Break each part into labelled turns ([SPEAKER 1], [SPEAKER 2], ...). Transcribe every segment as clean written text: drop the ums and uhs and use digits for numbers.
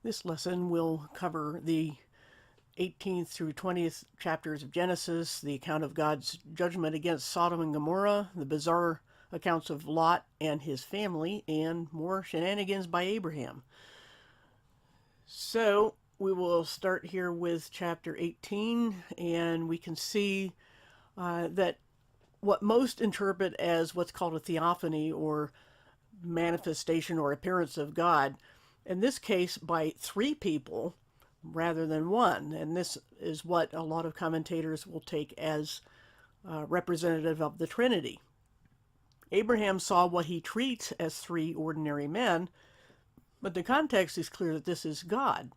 [SPEAKER 1] This lesson will cover the 18th through 20th chapters of Genesis, the account of God's judgment against Sodom and Gomorrah, the bizarre accounts of Lot and his family, and more shenanigans by Abraham. So we will start here with chapter 18, and we can see that what most interpret as what's called a theophany or manifestation or appearance of God, in this case by three people rather than one. And this is what a lot of commentators will take as representative of the Trinity. Abraham saw what he treats as three ordinary men, but the context is clear that this is God.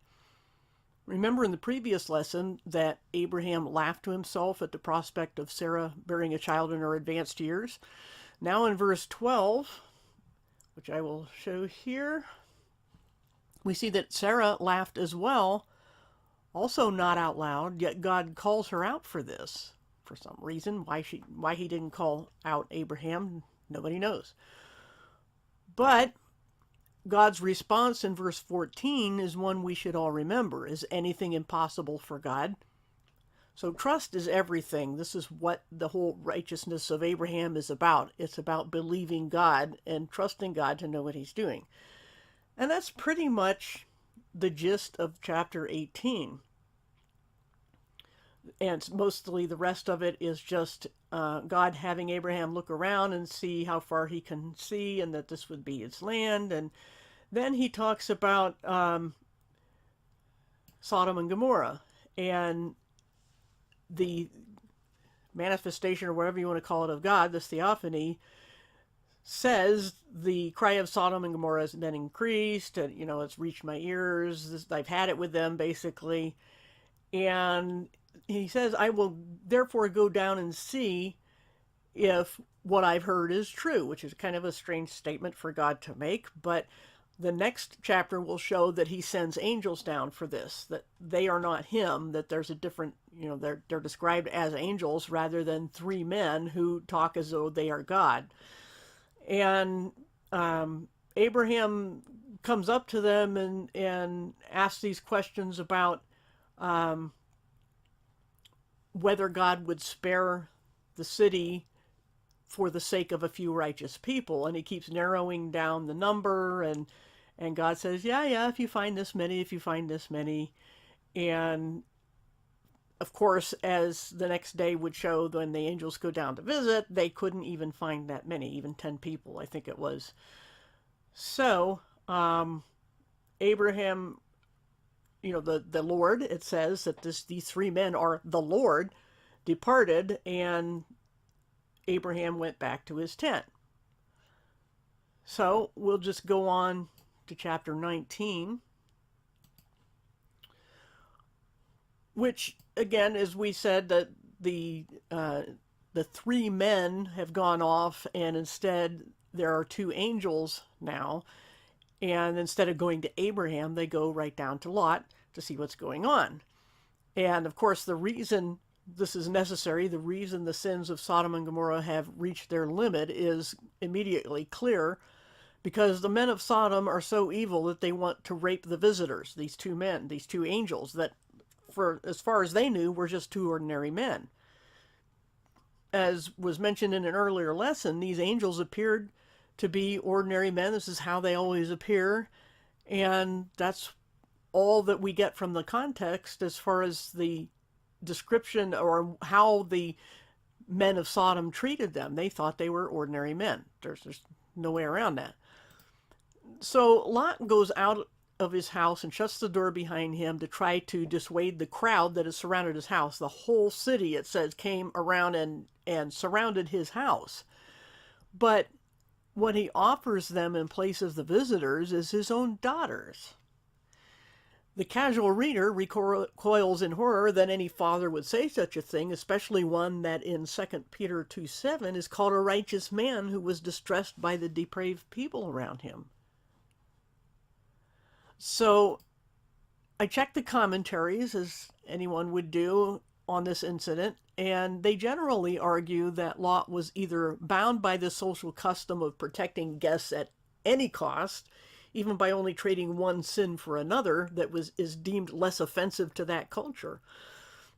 [SPEAKER 1] Remember in the previous lesson that Abraham laughed to himself at the prospect of Sarah bearing a child in her advanced years. Now in verse 12, which I will show here, we see that Sarah laughed as well, also not out loud, yet God calls her out for this for some reason. Why he didn't call out Abraham, nobody knows. But God's response in verse 14 is one we should all remember. Is anything impossible for God? So trust is everything. This is what the whole righteousness of Abraham is about. It's about believing God and trusting God to know what he's doing. And that's pretty much the gist of chapter 18. And mostly the rest of it is just God having Abraham look around and see how far he can see and that this would be his land. And then he talks about Sodom and Gomorrah and the manifestation, or whatever you want to call it, of God, this theophany, says the cry of Sodom and Gomorrah has been increased, and it's reached my ears. I've had it with them, basically. And he says, I will therefore go down and see if what I've heard is true, which is kind of a strange statement for God to make. But the next chapter will show that he sends angels down for this, that they are not him, that there's a different, they're described as angels rather than three men who talk as though they are God. And Abraham comes up to them and asks these questions about whether God would spare the city for the sake of a few righteous people. And he keeps narrowing down the number, and God says, yeah, if you find this many. And of course, as the next day would show, when the angels go down to visit, they couldn't even find that many, even 10 people, I think it was. So, Abraham, the Lord, it says that these three men are the Lord, departed, and Abraham went back to his tent. So, we'll just go on to chapter 19, which, again, as we said, that the three men have gone off, and instead there are two angels now. And instead of going to Abraham, they go right down to Lot to see what's going on. And of course, the reason this is necessary, the reason the sins of Sodom and Gomorrah have reached their limit is immediately clear, because the men of Sodom are so evil that they want to rape the visitors, these two men, these two angels, that for as far as they knew were just two ordinary men. As was mentioned in an earlier lesson, these angels appeared to be ordinary men. This is how they always appear, and that's all that we get from the context as far as the description or how the men of Sodom treated them. They thought they were ordinary men. There's no way around that. So Lot goes out of his house and shuts the door behind him to try to dissuade the crowd that has surrounded his house. The whole city, it says, came around and surrounded his house. But what he offers them in place of the visitors is his own daughters. The casual reader recoils in horror that any father would say such a thing, especially one that in 2 Peter 2:7 is called a righteous man who was distressed by the depraved people around him. So I checked the commentaries, as anyone would do, on this incident, and they generally argue that Lot was either bound by the social custom of protecting guests at any cost, even by only trading one sin for another that is deemed less offensive to that culture.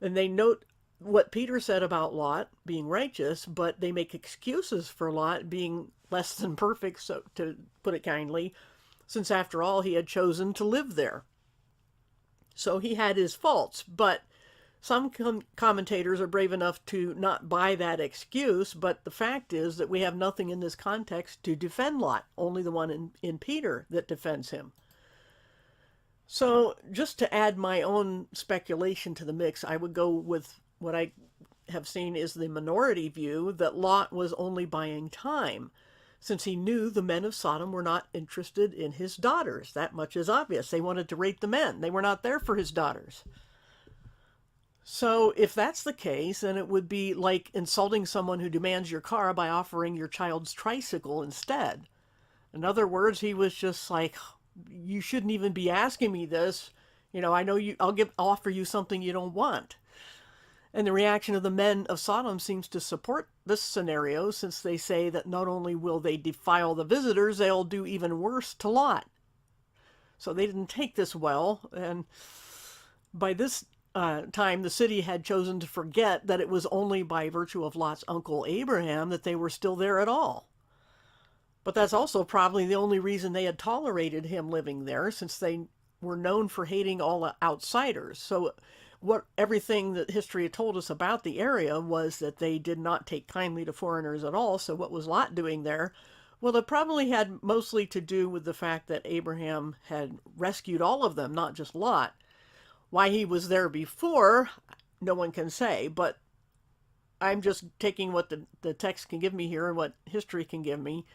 [SPEAKER 1] And they note what Peter said about Lot being righteous, but they make excuses for Lot being less than perfect, so to put it kindly, since after all he had chosen to live there. So he had his faults, but some commentators are brave enough to not buy that excuse, but the fact is that we have nothing in this context to defend Lot, only the one in Peter that defends him. So just to add my own speculation to the mix, I would go with what I have seen is the minority view that Lot was only buying time, since he knew the men of Sodom were not interested in his daughters. That much is obvious. They wanted to rape the men. They were not there for his daughters. So if that's the case, then it would be like insulting someone who demands your car by offering your child's tricycle instead. In other words, he was just like, you shouldn't even be asking me this. I know I'll offer you something you don't want. And the reaction of the men of Sodom seems to support this scenario, since they say that not only will they defile the visitors, they'll do even worse to Lot. So they didn't take this well, and by this time the city had chosen to forget that it was only by virtue of Lot's uncle Abraham that they were still there at all. But that's also probably the only reason they had tolerated him living there, since they were known for hating all outsiders. So everything that history had told us about the area was that they did not take kindly to foreigners at all. So what was Lot doing there? Well, it probably had mostly to do with the fact that Abraham had rescued all of them, not just Lot. Why he was there before, no one can say, but I'm just taking what the text can give me here and what history can give me.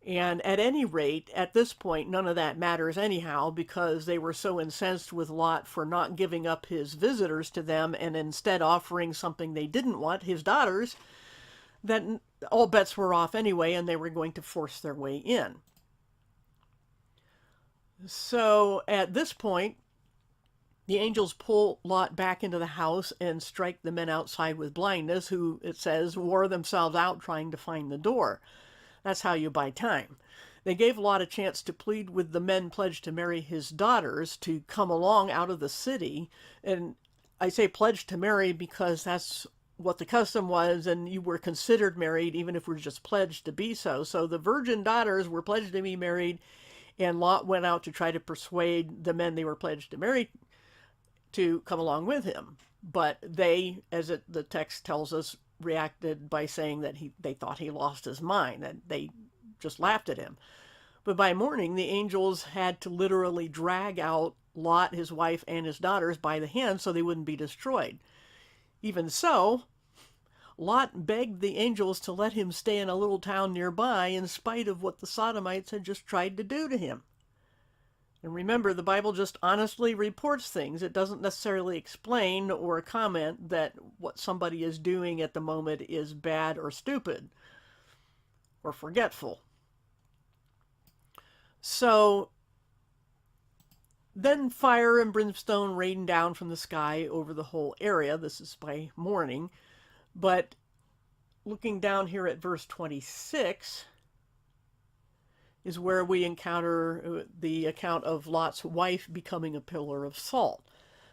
[SPEAKER 1] And at any rate, at this point, none of that matters anyhow, because they were so incensed with Lot for not giving up his visitors to them and instead offering something they didn't want, his daughters, that all bets were off anyway, and they were going to force their way in. So at this point, the angels pull Lot back into the house and strike the men outside with blindness, who, it says, wore themselves out trying to find the door. That's how you buy time. They gave Lot a chance to plead with the men pledged to marry his daughters to come along out of the city. And I say pledged to marry because that's what the custom was, and you were considered married even if we were just pledged to be so. So the virgin daughters were pledged to be married, and Lot went out to try to persuade the men they were pledged to marry to come along with him. But they, the text tells us, reacted by saying that they thought he lost his mind, that they just laughed at him. But by morning, the angels had to literally drag out Lot, his wife, and his daughters by the hand so they wouldn't be destroyed. Even so, Lot begged the angels to let him stay in a little town nearby in spite of what the Sodomites had just tried to do to him. And remember, the Bible just honestly reports things. It doesn't necessarily explain or comment that what somebody is doing at the moment is bad or stupid or forgetful. So then fire and brimstone rained down from the sky over the whole area. This is by morning. But looking down here at verse 26... is where we encounter the account of Lot's wife becoming a pillar of salt.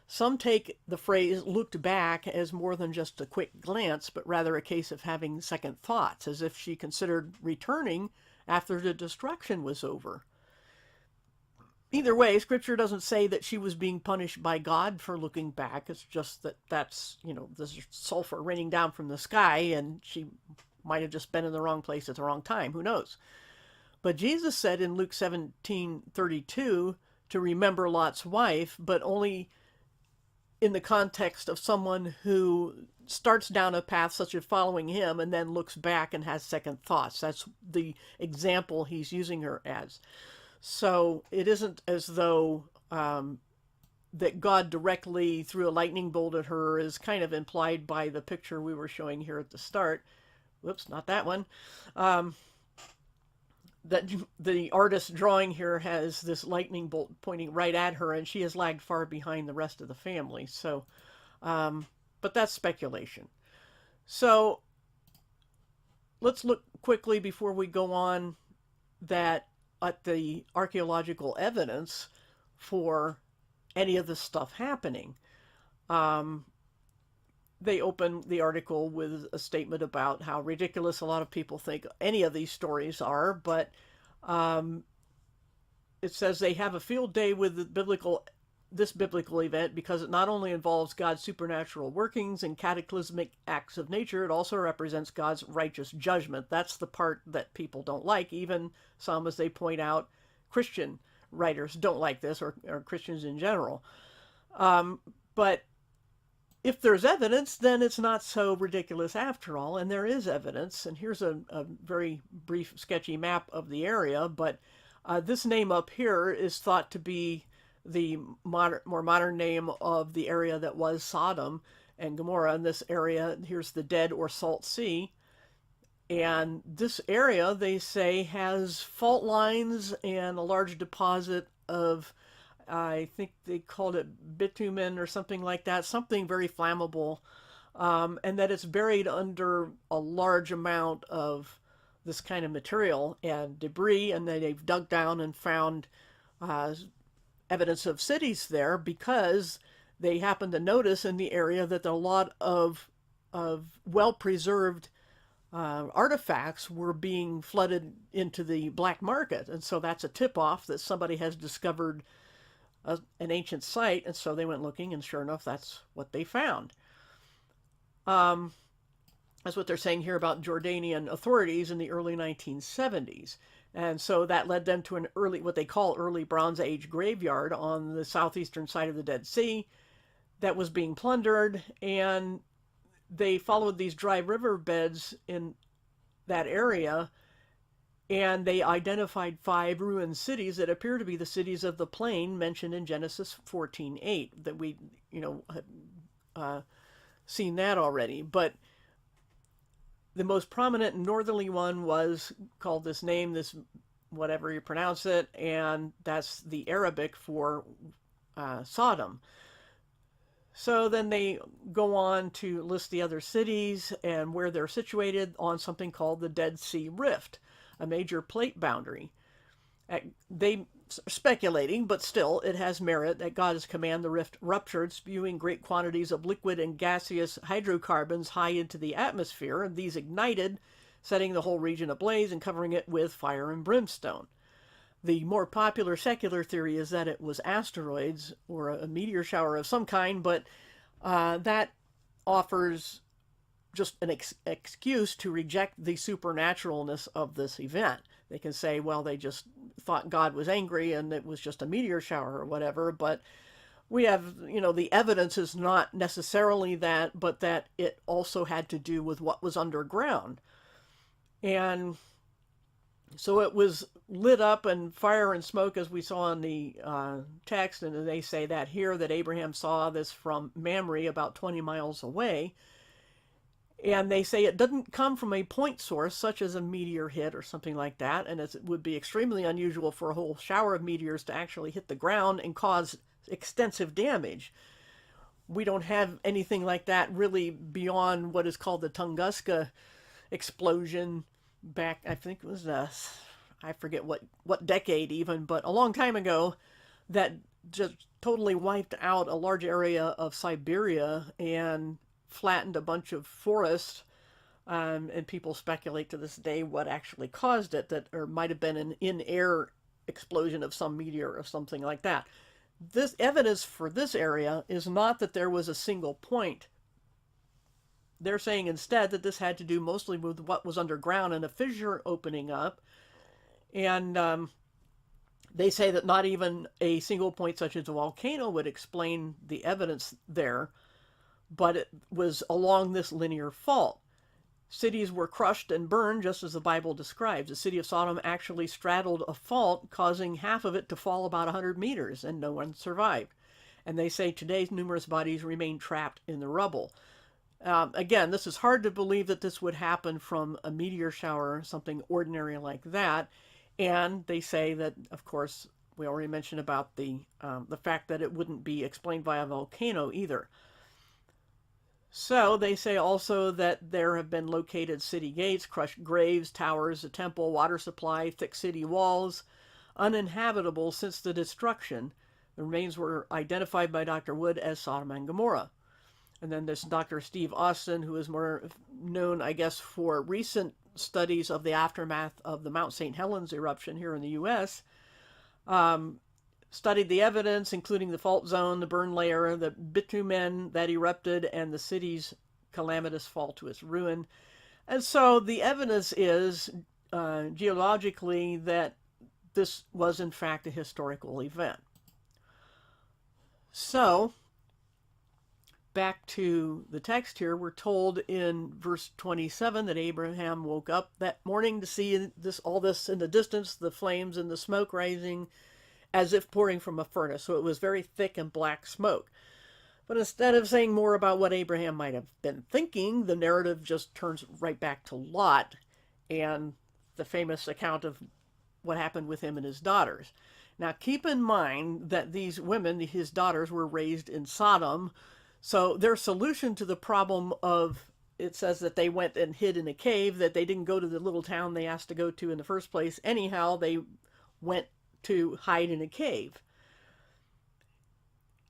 [SPEAKER 1] Some take the phrase looked back as more than just a quick glance, but rather a case of having second thoughts, as if she considered returning after the destruction was over. Either way, Scripture doesn't say that she was being punished by God for looking back. It's just that's there's sulfur raining down from the sky, and she might have just been in the wrong place at the wrong time. Who knows? But Jesus said in Luke 17:32 to remember Lot's wife, but only in the context of someone who starts down a path such as following him and then looks back and has second thoughts. That's the example he's using her as. So it isn't as though that God directly threw a lightning bolt at her, is kind of implied by the picture we were showing here at the start. Whoops, not that one. That the artist's drawing here has this lightning bolt pointing right at her, and she has lagged far behind the rest of the family. So, but that's speculation. So let's look quickly before we go on that at the archaeological evidence for any of this stuff happening. Um, they open the article with a statement about how ridiculous a lot of people think any of these stories are, but um, it says they have a field day with the biblical event because it not only involves God's supernatural workings and cataclysmic acts of nature, it also represents God's righteous judgment. That's the part that people don't like. Even some, as they point out, Christian writers don't like this, or Christians in general. But if there's evidence, then it's not so ridiculous after all, and there is evidence. And here's a very brief, sketchy map of the area, but this name up here is thought to be the more modern name of the area that was Sodom and Gomorrah. In this area, here's the Dead or Salt Sea. And this area, they say, has fault lines and a large deposit of, I think they called it bitumen or something like that, something very flammable, and that it's buried under a large amount of this kind of material and debris, and then they've dug down and found evidence of cities there because they happen to notice in the area that a lot of well-preserved artifacts were being flooded into the black market, and so that's a tip-off that somebody has discovered an ancient site, and so they went looking, and sure enough, that's what they found. That's what they're saying here about Jordanian authorities in the early 1970s. And so that led them to an what they call early Bronze Age graveyard on the southeastern side of the Dead Sea that was being plundered, and they followed these dry river beds in that area, and they identified 5 ruined cities that appear to be the cities of the plain mentioned in Genesis 14:8. That we, have seen that already. But the most prominent and northerly one was called this name, this whatever you pronounce it, and that's the Arabic for Sodom. So then they go on to list the other cities and where they're situated on something called the Dead Sea Rift, a major plate boundary. They speculating, but still it has merit, that God's command the rift ruptured, spewing great quantities of liquid and gaseous hydrocarbons high into the atmosphere, and these ignited, setting the whole region ablaze and covering it with fire and brimstone. The more popular secular theory is that it was asteroids or a meteor shower of some kind, but that offers just an excuse to reject the supernaturalness of this event. They can say, well, they just thought God was angry and it was just a meteor shower or whatever, but we have, the evidence is not necessarily that, but that it also had to do with what was underground. And so it was lit up and fire and smoke, as we saw in the text, and they say that here, that Abraham saw this from Mamre, about 20 miles away. And they say it doesn't come from a point source, such as a meteor hit or something like that, and it would be extremely unusual for a whole shower of meteors to actually hit the ground and cause extensive damage. We don't have anything like that really beyond what is called the Tunguska explosion back, I think it was, I forget what decade even, but a long time ago, that just totally wiped out a large area of Siberia and flattened a bunch of forest, and people speculate to this day what actually caused it, that or might have been an in-air explosion of some meteor or something like that. This evidence for this area is not that there was a single point. They're saying instead that this had to do mostly with what was underground and a fissure opening up, and they say that not even a single point such as a volcano would explain the evidence there, but it was along this linear fault. Cities were crushed and burned just as the Bible describes. The city of Sodom actually straddled a fault, causing half of it to fall about 100 meters, and no one survived. And they say today's numerous bodies remain trapped in the rubble. Again, this is hard to believe that this would happen from a meteor shower or something ordinary like that. And they say that, of course, we already mentioned about the fact that it wouldn't be explained by a volcano either. So they say also that there have been located city gates, crushed graves, towers, a temple, water supply, thick city walls, uninhabitable since the destruction. The remains were identified by Dr. Wood as Sodom and Gomorrah. And then this Dr. Steve Austin, who is more known, I guess, for recent studies of the aftermath of the Mount St. Helens eruption here in the U.S., studied the evidence, including the fault zone, the burn layer, the bitumen that erupted, and the city's calamitous fall to its ruin. And so the evidence is geologically that this was, in fact, a historical event. So, back to the text here, we're told in verse 27 that Abraham woke up that morning to see all this in the distance, the flames and the smoke rising as if pouring from a furnace. So it was very thick and black smoke. But instead of saying more about what Abraham might have been thinking, the narrative just turns right back to Lot and the famous account of what happened with him and his daughters. Now, keep in mind that these women, his daughters, were raised in Sodom. So their solution to the problem of, it says that they went and hid in a cave, that they didn't go to the little town they asked to go to in the first place. Anyhow, they went to hide in a cave.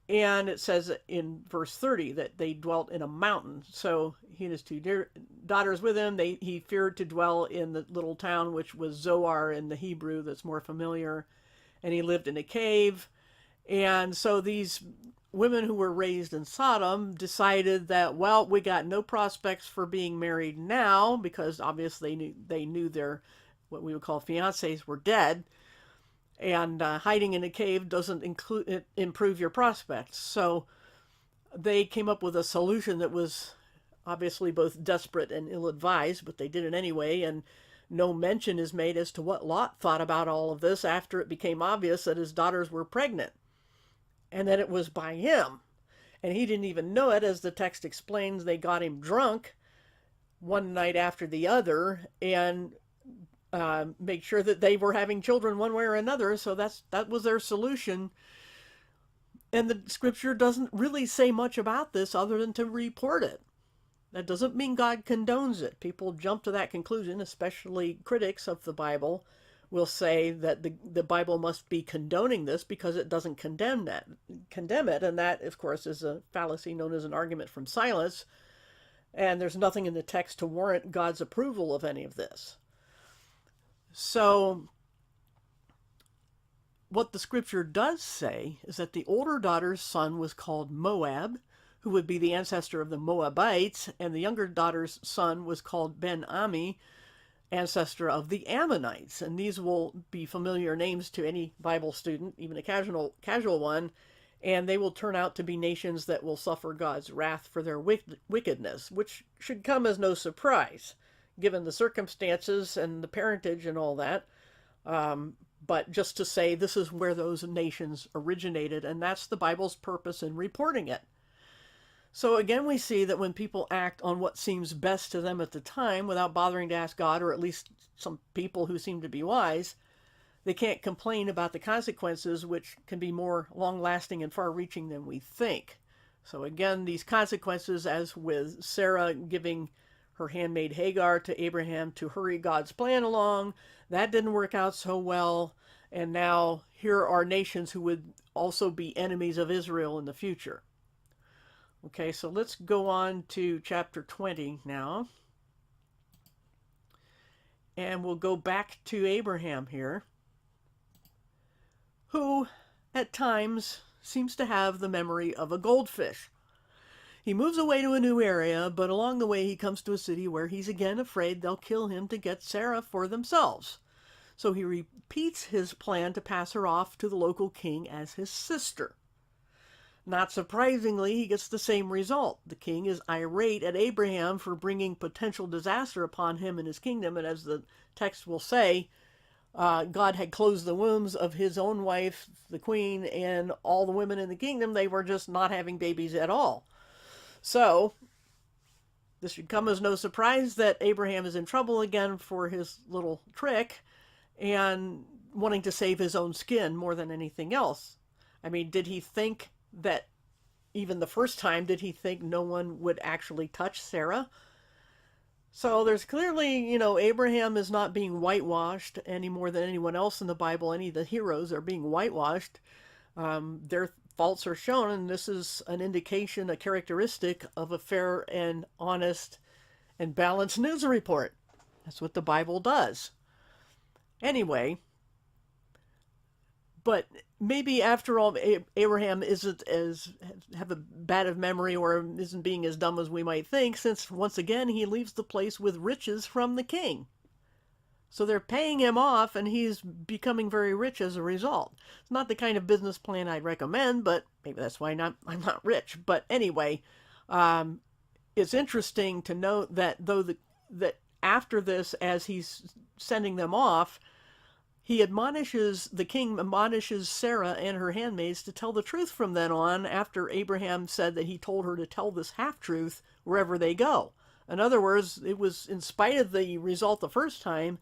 [SPEAKER 1] And it says in verse 30 that they dwelt in a mountain. So he and his two daughters with him, he feared to dwell in the little town, which was Zoar in the Hebrew, that's more familiar. And he lived in a cave. And so these women who were raised in Sodom decided that, well, we got no prospects for being married now, because obviously they knew their, what we would call fiancés, were dead. And hiding in a cave doesn't improve your prospects. So they came up with a solution that was obviously both desperate and ill-advised, but they did it anyway. And no mention is made as to what Lot thought about all of this after it became obvious that his daughters were pregnant, and that it was by him. And he didn't even know it. As the text explains, they got him drunk one night after the other and make sure that they were having children one way or another. So that was their solution. And the scripture doesn't really say much about this other than to report it. That doesn't mean God condones it. People jump to that conclusion, especially critics of the Bible will say that the Bible must be condoning this because it doesn't condemn it. And that, of course, is a fallacy known as an argument from silence. And there's nothing in the text to warrant God's approval of any of this. So what the scripture does say is that the older daughter's son was called Moab, who would be the ancestor of the Moabites, and the younger daughter's son was called Ben-Ami, ancestor of the Ammonites. And these will be familiar names to any Bible student, even a casual one, and they will turn out to be nations that will suffer God's wrath for their wickedness, which should come as no surprise, given the circumstances and the parentage and all that. But just to say this is where those nations originated, and that's the Bible's purpose in reporting it. So again, we see that when people act on what seems best to them at the time without bothering to ask God, or at least some people who seem to be wise, they can't complain about the consequences, which can be more long-lasting and far-reaching than we think. So again, these consequences, as with Sarah giving her handmaid Hagar to Abraham to hurry God's plan along, that didn't work out so well. And now here are nations who would also be enemies of Israel in the future. Okay, so let's go on to chapter 20 now. And we'll go back to Abraham here, who at times seems to have the memory of a goldfish. He moves away to a new area, but along the way he comes to a city where he's again afraid they'll kill him to get Sarah for themselves. So he repeats his plan to pass her off to the local king as his sister. Not surprisingly, he gets the same result. The king is irate at Abraham for bringing potential disaster upon him and his kingdom, and as the text will say, God had closed the wombs of his own wife, the queen, and all the women in the kingdom. They were just not having babies at all. So this should come as no surprise that Abraham is in trouble again for his little trick and wanting to save his own skin more than anything else. I mean, did he think that even the first time, did he think no one would actually touch Sarah? So there's clearly, Abraham is not being whitewashed any more than anyone else in the Bible. Any of the heroes are being whitewashed. Their faults are shown, and this is an indication, a characteristic of a fair and honest and balanced news report. That's what the Bible does. Anyway, but maybe after all, Abraham isn't as have a bad of memory or isn't being as dumb as we might think, since once again he leaves the place with riches from the king. So they're paying him off, and he's becoming very rich as a result. It's not the kind of business plan I'd recommend, but maybe that's why I'm not rich. But anyway, it's interesting to note that that after this, as he's sending them off, the king admonishes Sarah and her handmaids to tell the truth from then on, after Abraham said that he told her to tell this half-truth wherever they go. In other words, it was in spite of the result the first time,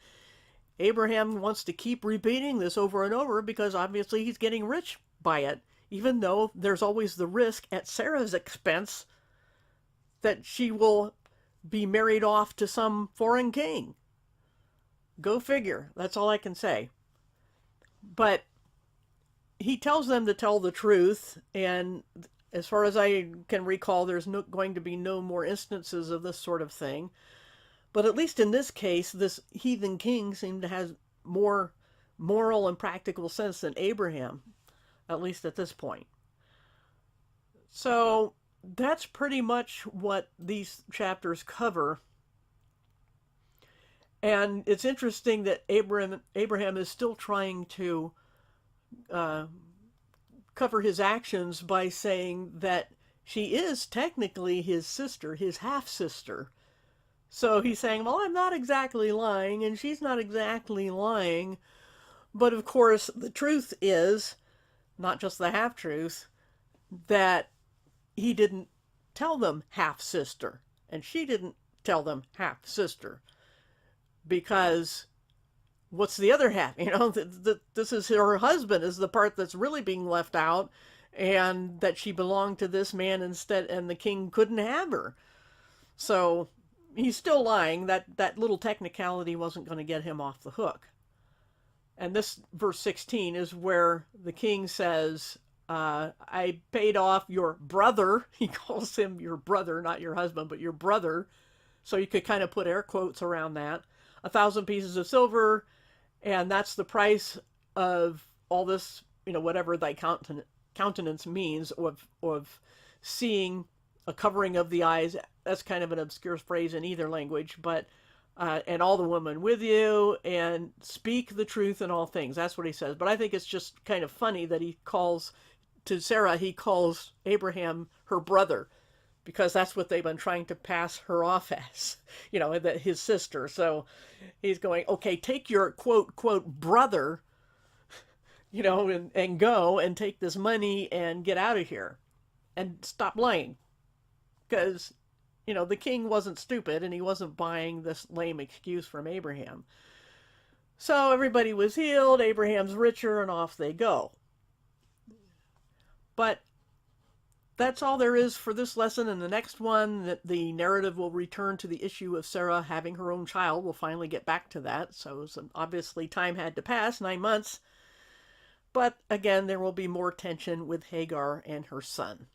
[SPEAKER 1] Abraham wants to keep repeating this over and over because obviously he's getting rich by it, even though there's always the risk at Sarah's expense that she will be married off to some foreign king. Go figure. That's all I can say. But he tells them to tell the truth, and as far as I can recall, there's going to be no more instances of this sort of thing. But at least in this case, this heathen king seemed to have more moral and practical sense than Abraham, at least at this point. So that's pretty much what these chapters cover. And it's interesting that Abraham is still trying to cover his actions by saying that she is technically his sister, his half-sister. So he's saying, well, I'm not exactly lying, and she's not exactly lying. But of course, the truth is, not just the half-truth, that he didn't tell them half-sister, and she didn't tell them half-sister. Because what's the other half? This is her husband is the part that's really being left out, and that she belonged to this man instead, and the king couldn't have her. So he's still lying. That little technicality wasn't going to get him off the hook. And this verse 16 is where the king says, I paid off your brother. He calls him your brother, not your husband, but your brother. So you could kind of put air quotes around that. 1,000 pieces of silver, and that's the price of all this, whatever thy countenance means, of seeing a covering of the eyes. That's kind of an obscure phrase in either language, but and all the women with you, and speak the truth in all things. That's what he says. But I think it's just kind of funny that he calls Abraham her brother, because that's what they've been trying to pass her off as, his sister. So he's going, okay, take your quote, quote, brother, and go and take this money and get out of here and stop lying. Because, the king wasn't stupid, and he wasn't buying this lame excuse from Abraham. So everybody was healed, Abraham's richer, and off they go. But that's all there is for this lesson. In the next one, that the narrative will return to the issue of Sarah having her own child. We'll finally get back to that. So obviously time had to pass, 9 months. But again, there will be more tension with Hagar and her son.